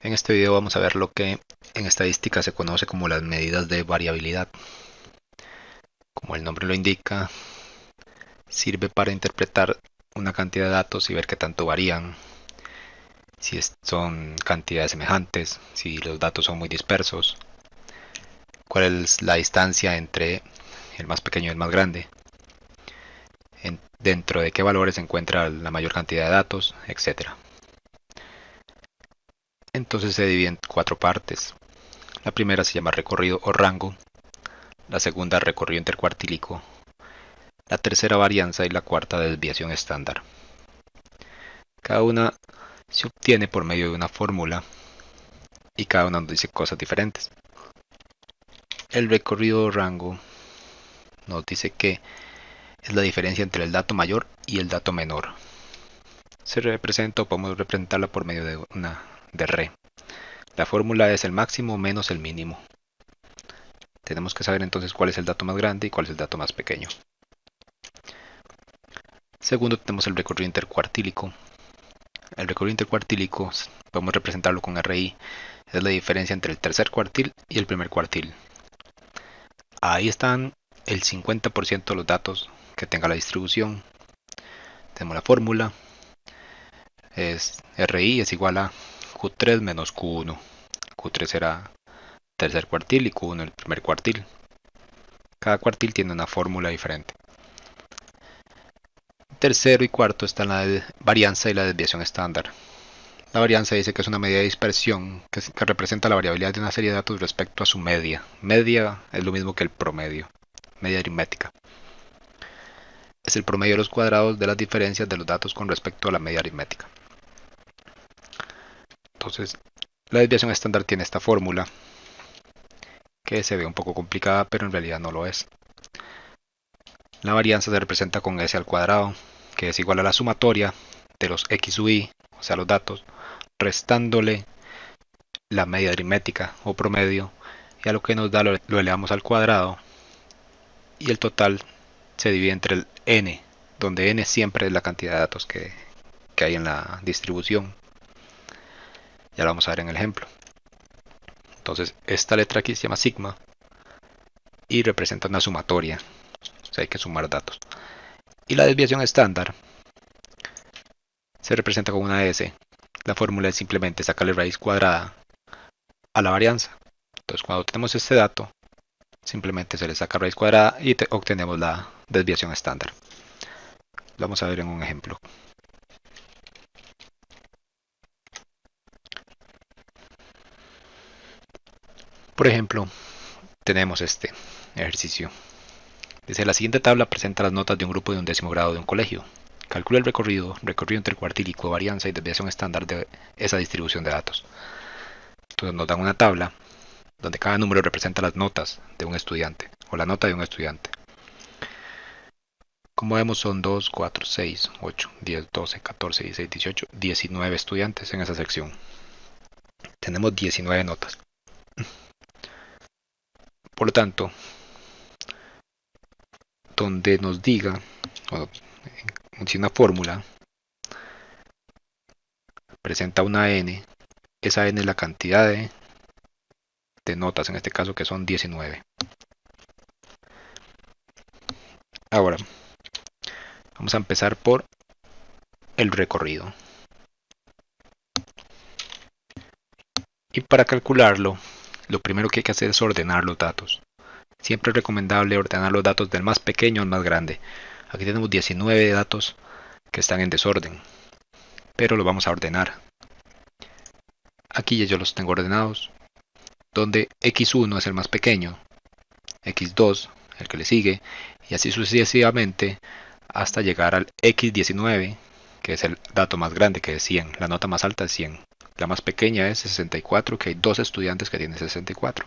En este video vamos a ver lo que en estadística se conoce como las medidas de variabilidad. Como el nombre lo indica, sirve para interpretar una cantidad de datos y ver qué tanto varían, si son cantidades semejantes, si los datos son muy dispersos, cuál es la distancia entre el más pequeño y el más grande, dentro de qué valores se encuentra la mayor cantidad de datos, etc. Entonces se divide en cuatro partes. La primera se llama recorrido o rango, la segunda recorrido intercuartílico, la tercera varianza y la cuarta desviación estándar. Cada una se obtiene por medio de una fórmula y cada una nos dice cosas diferentes. El recorrido rango nos dice que es la diferencia entre el dato mayor y el dato menor. Se representa o podemos representarla por medio de una de re. La fórmula es el máximo menos el mínimo. Tenemos que saber entonces cuál es el dato más grande y cuál es el dato más pequeño. Segundo, tenemos el recorrido intercuartílico. El recorrido intercuartílico podemos representarlo con RI. Es la diferencia entre el tercer cuartil y el primer cuartil. Ahí están el 50% de los datos que tenga la distribución. Tenemos la fórmula. RI es igual a Q3 menos Q1. Q3 será tercer cuartil y Q1 el primer cuartil. Cada cuartil tiene una fórmula diferente. Tercero y cuarto están la varianza y la desviación estándar. La varianza dice que es una medida de dispersión que representa la variabilidad de una serie de datos respecto a su media. Media es lo mismo que el promedio, media aritmética. Es el promedio de los cuadrados de las diferencias de los datos con respecto a la media aritmética. Entonces, la desviación estándar tiene esta fórmula que se ve un poco complicada, pero en realidad no lo es. La varianza se representa con s al cuadrado, que es igual a la sumatoria de los x u y, o sea, los datos, restándole la media aritmética o promedio, y a lo que nos da lo elevamos al cuadrado, y el total se divide entre el n, donde n siempre es la cantidad de datos que hay en la distribución. Ya lo vamos a ver en el ejemplo. Entonces, esta letra aquí se llama sigma y representa una sumatoria, o sea, hay que sumar datos. Y la desviación estándar se representa con una s. La fórmula es simplemente sacarle raíz cuadrada a la varianza. Entonces, cuando tenemos este dato, simplemente se le saca raíz cuadrada y obtenemos la desviación estándar. Lo vamos a ver en un ejemplo. Por ejemplo, tenemos este ejercicio. Dice, la siguiente tabla presenta las notas de un grupo de 1º grado de un colegio. Calcula el recorrido intercuartílico, varianza y desviación estándar de esa distribución de datos. Entonces nos dan una tabla donde cada número representa las notas de un estudiante o la nota de un estudiante. Como vemos son 2, 4, 6, 8, 10, 12, 14, 16, 18, 19 estudiantes en esa sección. Tenemos 19 notas. Por lo tanto, donde nos diga, o si una fórmula presenta una n, esa n es la cantidad de notas, en este caso que son 19. Ahora, vamos a empezar por el recorrido. Y para calcularlo, lo primero que hay que hacer es ordenar los datos. Siempre es recomendable ordenar los datos del más pequeño al más grande. Aquí tenemos 19 datos que están en desorden, pero los vamos a ordenar. Aquí ya yo los tengo ordenados, donde x1 es el más pequeño, x2 el que le sigue, y así sucesivamente hasta llegar al x19, que es el dato más grande, que es 100. La nota más alta es 100. La más pequeña es 64, que hay dos estudiantes que tienen 64.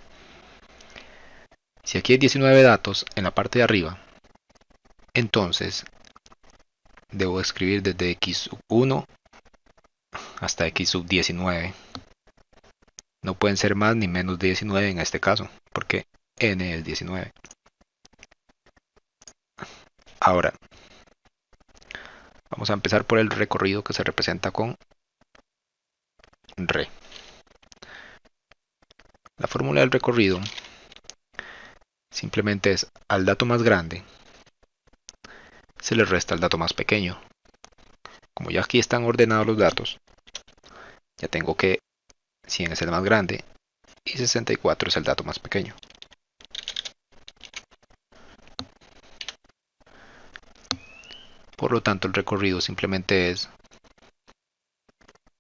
Si aquí hay 19 datos en la parte de arriba, entonces debo escribir desde x1 hasta x19. No pueden ser más ni menos de 19 en este caso, porque n es 19. Ahora, vamos a empezar por el recorrido que se representa con re. La fórmula del recorrido simplemente es al dato más grande se le resta al dato más pequeño. Como ya aquí están ordenados los datos, ya tengo que 100 es el más grande y 64 es el dato más pequeño. Por lo tanto, el recorrido simplemente es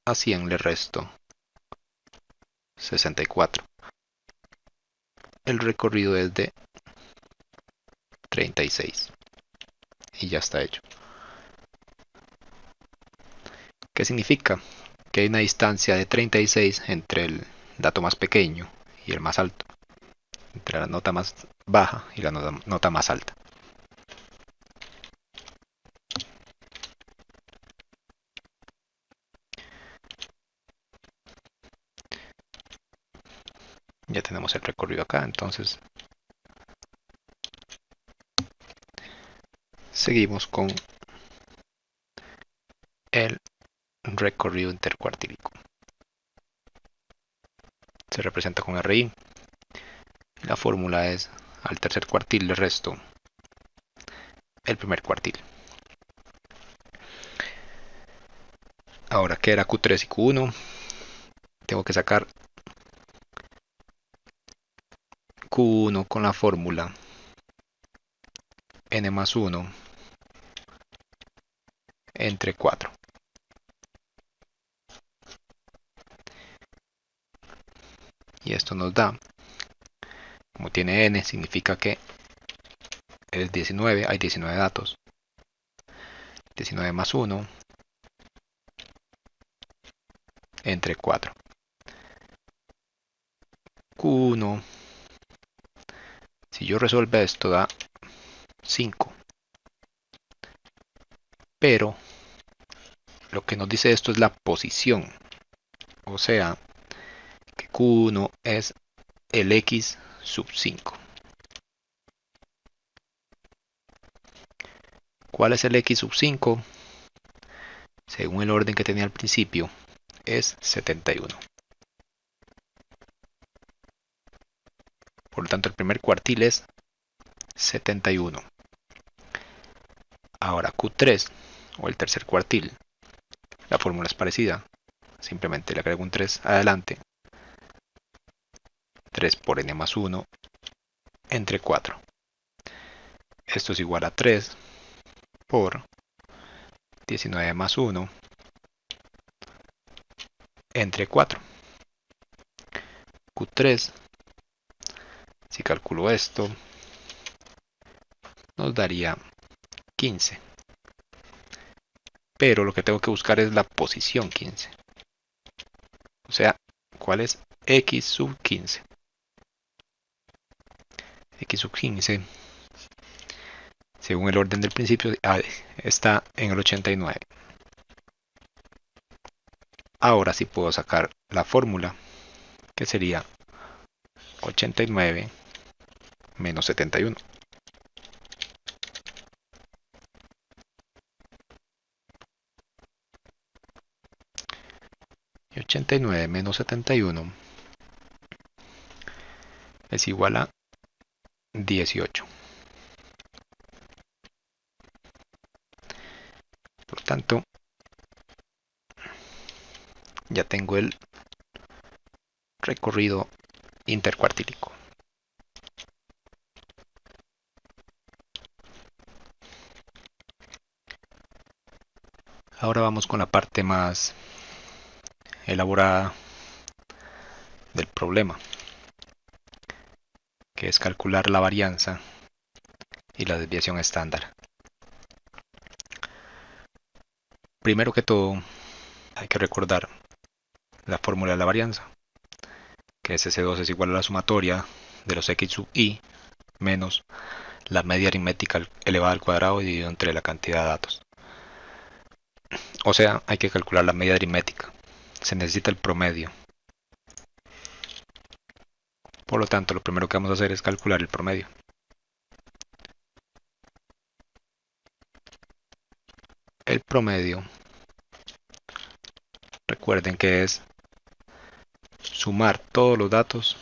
a 100 le resto 64. El recorrido es de 36 y ya está hecho. ¿Qué significa? Que hay una distancia de 36 entre el dato más pequeño y el más alto, entre la nota más baja y la nota más alta. Ya tenemos el recorrido acá, entonces seguimos con el recorrido intercuartílico. Se representa con RI. La fórmula es al tercer cuartil le resto el primer cuartil. Ahora que era Q3 y Q1, tengo que sacar Q1 con la fórmula n más 1 entre 4. Y esto nos da, como tiene n, significa que es 19, hay 19 datos. 19 más 1 entre 4. Q1, si yo resuelvo esto, da 5. Pero lo que nos dice esto es la posición. O sea, que Q1 es el X sub 5. ¿Cuál es el X sub 5? Según el orden que tenía al principio, es 71. Por lo tanto, el primer cuartil es 71. Ahora Q3, o el tercer cuartil, la fórmula es parecida. Simplemente le agrego un 3 adelante. 3 por n más 1 entre 4. Esto es igual a 3 por 19 más 1 entre 4. Q3, si calculo esto, nos daría 15. Pero lo que tengo que buscar es la posición 15. O sea, ¿cuál es X sub 15? X sub 15, según el orden del principio, está en el 89. Ahora sí puedo sacar la fórmula, que sería 89 menos 71. Y 89 menos 71 es igual a 18. Por tanto, ya tengo el recorrido intercuartílico. Ahora vamos con la parte más elaborada del problema, que es calcular la varianza y la desviación estándar. Primero que todo, hay que recordar la fórmula de la varianza, que es S2 es igual a la sumatoria de los x sub i menos la media aritmética elevada al cuadrado dividido entre la cantidad de datos. O sea, hay que calcular la media aritmética. Se necesita el promedio. Por lo tanto, lo primero que vamos a hacer es calcular el promedio. El promedio, recuerden que es sumar todos los datos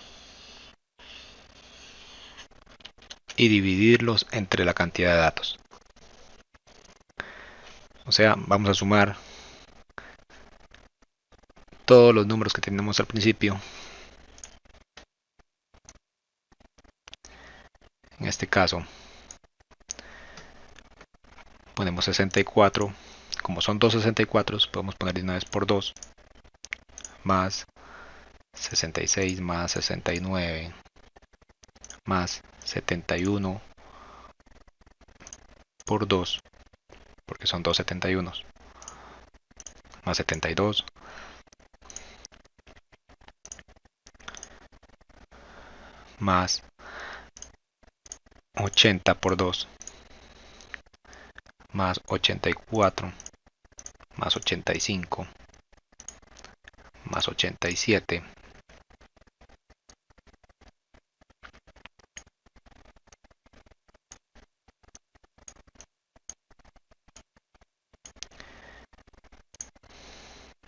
y dividirlos entre la cantidad de datos. O sea, vamos a sumar todos los números que tenemos al principio. En este caso, ponemos 64. Como son dos 64, podemos poner de una vez por 2, más 66 más 69 más 71 por 2, porque son dos 71, más 72 más 80 por 2, más 84 más 85 más 87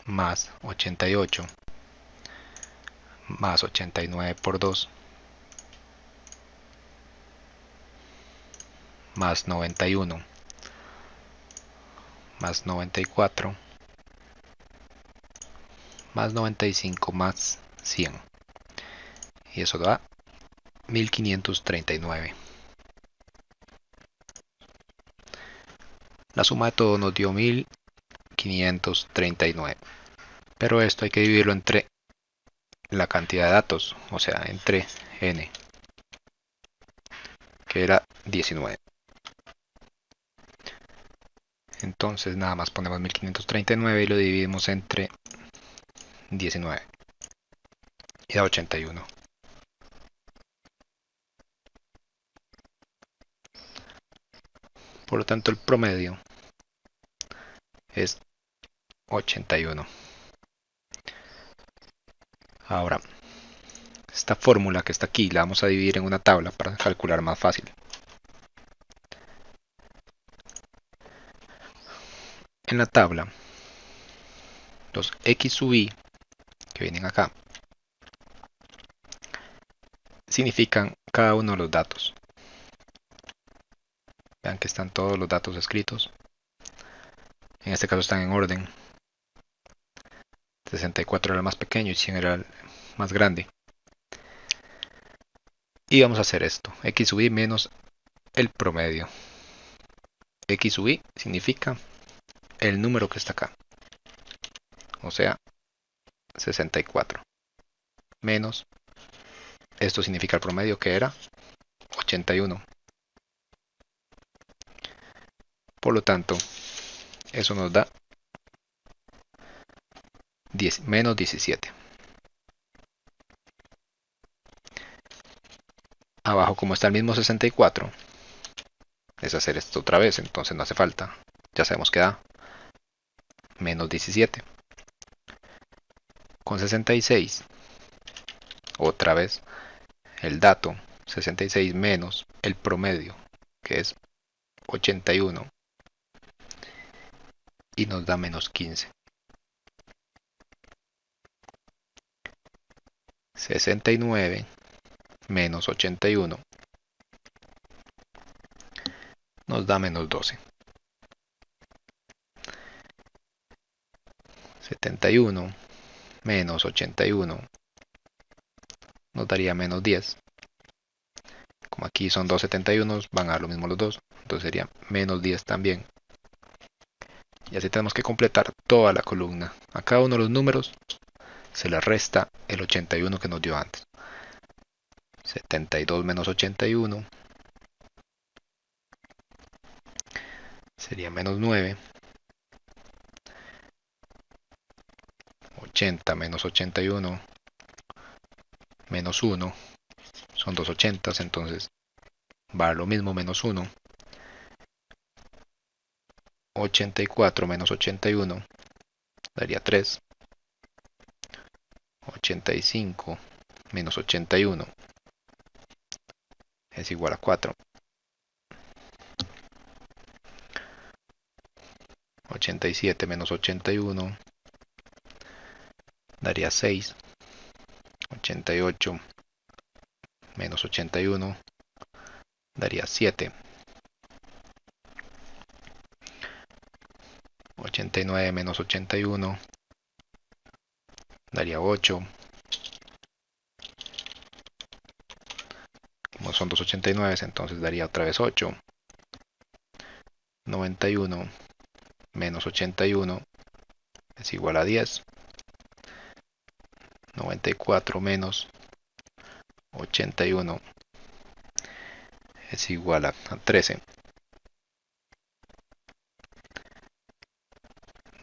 más 88 más 89 por 2 más 91 más 94 más 95 más 100. Y eso da 1539. La suma de todo nos dio 1539. Pero esto hay que dividirlo entre la cantidad de datos, o sea, entre n, que era 19. Entonces nada más ponemos 1539 y lo dividimos entre 19. Y da 81. Por lo tanto, el promedio es 81. Ahora, esta fórmula que está aquí la vamos a dividir en una tabla para calcular más fácil. En la tabla, los x sub i que vienen acá significan cada uno de los datos. Vean que están todos los datos escritos. En este caso están en orden. 64 era el más pequeño y 100 era el más grande. Y vamos a hacer esto. X sub i menos el promedio. X sub i significa el número que está acá. O sea, 64. Menos, esto significa el promedio que era 81. Por lo tanto, eso nos da menos 17. Abajo, como está el mismo 64, es hacer esto otra vez, entonces no hace falta. Ya sabemos que da menos 17. Con 66, otra vez, el dato 66 menos el promedio, que es 81, y nos da menos 15. 69 menos 81 nos da menos 12. 71 menos 81 nos daría menos 10. Como aquí son dos 71, van a dar lo mismo los dos, entonces sería menos 10 también. Y así tenemos que completar toda la columna. A cada uno de los números se le resta el 81 que nos dio antes. 72 menos 81 sería menos 9. 80 menos 81 menos 1 son dos 80, entonces va a lo mismo menos 1. 84 menos 81 daría 3. 85 menos 81 es igual a 4. 87 menos 81 daría 6. 88 menos 81 daría 7. 89 menos 81 daría 8. Como son dos 89, entonces daría otra vez 8. 91 menos 81 es igual a 10. 94 menos 81 es igual a 13.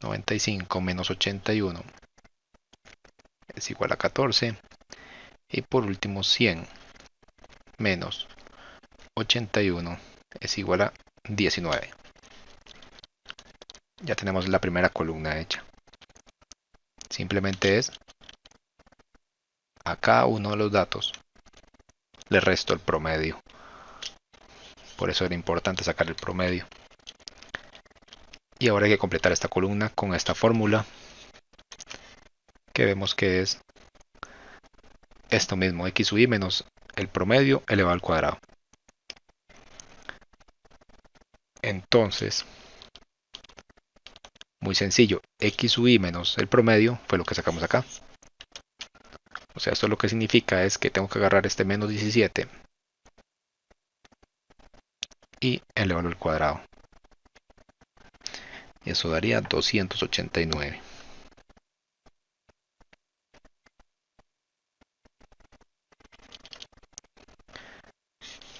95 menos 81 es igual a 14. Y por último 100 menos 81 es igual a 19. Ya tenemos la primera columna hecha. Simplemente es a cada uno de los datos le resto el promedio. Por eso era importante sacar el promedio. Y ahora hay que completar esta columna con esta fórmula que vemos que es esto mismo, x sub y menos el promedio elevado al cuadrado. Entonces, muy sencillo, x sub y menos el promedio fue lo que sacamos acá. O sea, esto lo que significa es que tengo que agarrar este menos 17 y elevarlo al cuadrado. Y eso daría 289.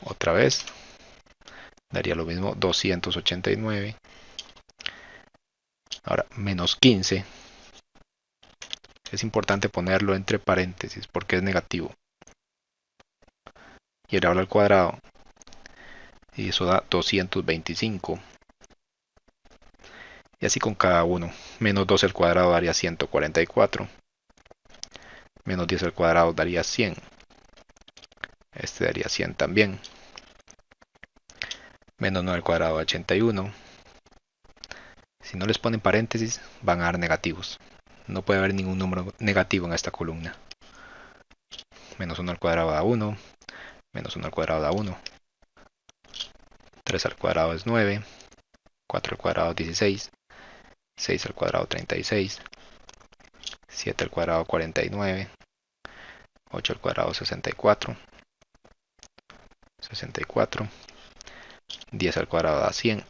Otra vez, daría lo mismo, 289. Ahora, menos 15. Es importante ponerlo entre paréntesis porque es negativo. Y elevarlo al cuadrado. Y eso da 225. Y así con cada uno. Menos 12 al cuadrado daría 144. Menos 10 al cuadrado daría 100. Este daría 100 también. Menos 9 al cuadrado 81. Si no les ponen paréntesis, van a dar negativos. No puede haber ningún número negativo en esta columna. Menos 1 al cuadrado da 1. Menos 1 al cuadrado da 1. 3 al cuadrado es 9. 4 al cuadrado 16. 6 al cuadrado 36. 7 al cuadrado 49. 8 al cuadrado 64. 64. 10 al cuadrado da 100.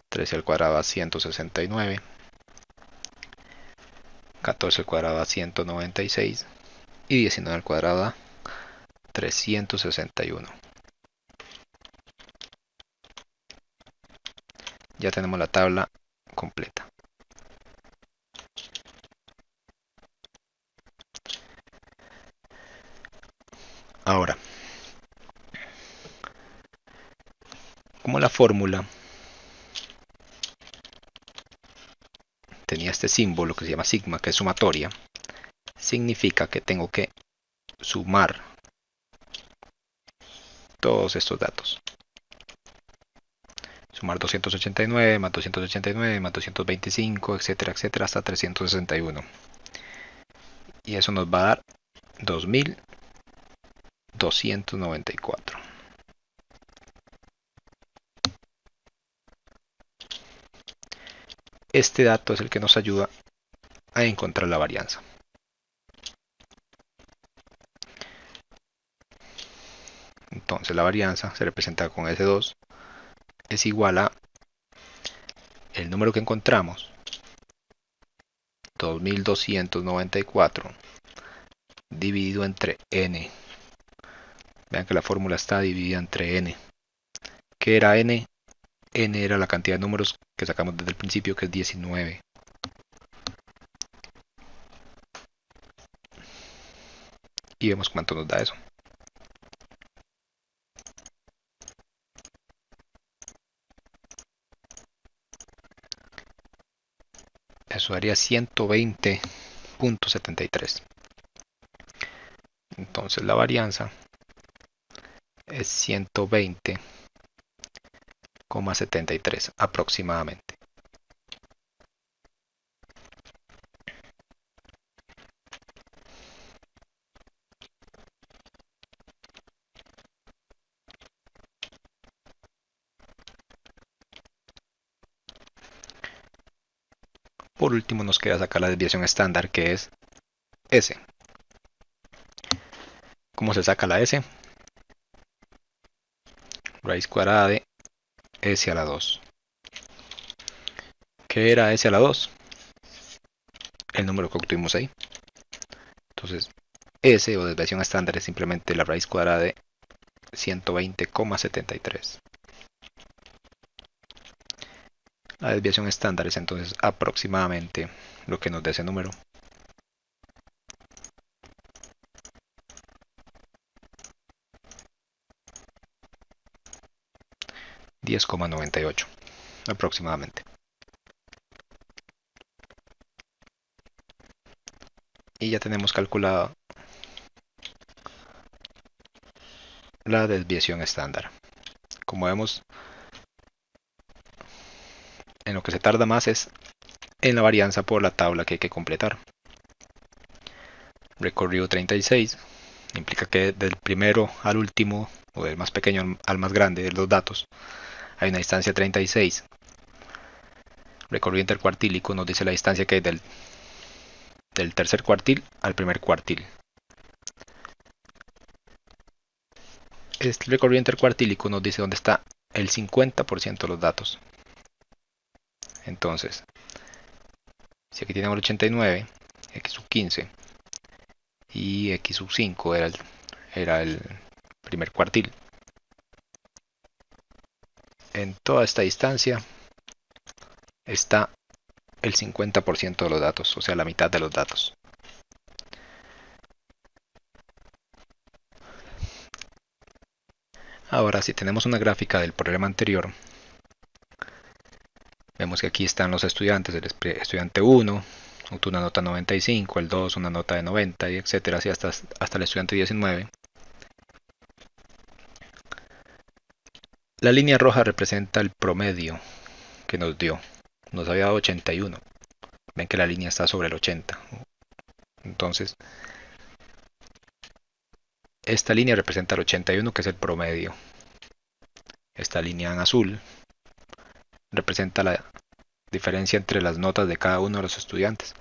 13 al cuadrado da 169. 14 al cuadrado da 196. Y 19 al cuadrado da 361. Ya tenemos la tabla completa. Ahora, como la fórmula tenía este símbolo que se llama sigma, que es sumatoria, significa que tengo que sumar todos estos datos. Sumar 289 más 289 más 225, etcétera, etcétera, hasta 361. Y eso nos va a dar 2294. Este dato es el que nos ayuda a encontrar la varianza. Entonces la varianza se representa con S2, es igual a el número que encontramos, 2294, dividido entre n. Vean que la fórmula está dividida entre n. ¿Qué era n? N era la cantidad de números que sacamos desde el principio, que es 19. Y vemos cuánto nos da eso. Eso daría 120.73. Entonces la varianza es 120,73 aproximadamente. por último nos queda sacar la desviación estándar, que es S. ¿Cómo se saca la S? Raíz cuadrada de S a la 2. ¿Qué era S a la 2? El número que obtuvimos ahí. Entonces, S o desviación estándar es simplemente la raíz cuadrada de 120,73. La desviación estándar es entonces aproximadamente lo que nos da ese número. 10,98 aproximadamente. Y ya tenemos calculado la desviación estándar. Como vemos, en lo que se tarda más es en la varianza por la tabla que hay que completar. Recorrido 36 implica que del primero al último, o del más pequeño al más grande de los datos, hay una distancia 36. Recorrido intercuartílico nos dice la distancia que hay del tercer cuartil al primer cuartil. Este recorrido intercuartílico nos dice dónde está el 50% de los datos. Entonces, si aquí tenemos el 89, x sub 15 y x sub 5 era el primer cuartil. En toda esta distancia está el 50% de los datos, o sea, la mitad de los datos. Ahora, si tenemos una gráfica del problema anterior, vemos que aquí están los estudiantes. El estudiante 1 obtuvo una nota 95, el 2 una nota de 90, y etcétera, así hasta el estudiante 19. La línea roja representa el promedio que nos dio. Nos había dado 81. Ven que la línea está sobre el 80. Entonces, esta línea representa el 81, que es el promedio. Esta línea en azul representa la diferencia entre las notas de cada uno de los estudiantes.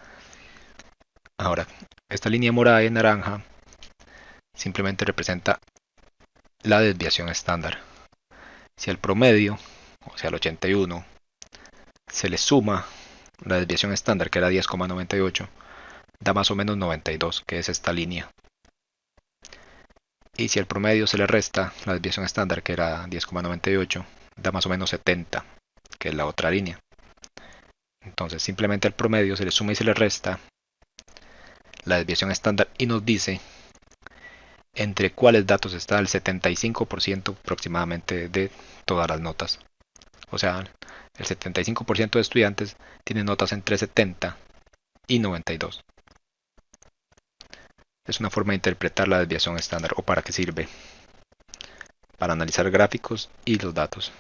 Ahora, esta línea morada y naranja simplemente representa la desviación estándar. Si al promedio, o sea al 81, se le suma la desviación estándar, que era 10,98, da más o menos 92, que es esta línea. Y si al promedio se le resta la desviación estándar, que era 10,98, da más o menos 70, que es la otra línea. Entonces simplemente al promedio se le suma y se le resta la desviación estándar y nos dice entre cuáles datos está el 75% aproximadamente de todas las notas. O sea, el 75% de estudiantes tienen notas entre 70 y 92. Es una forma de interpretar la desviación estándar. ¿O para qué sirve? Para analizar gráficos y los datos.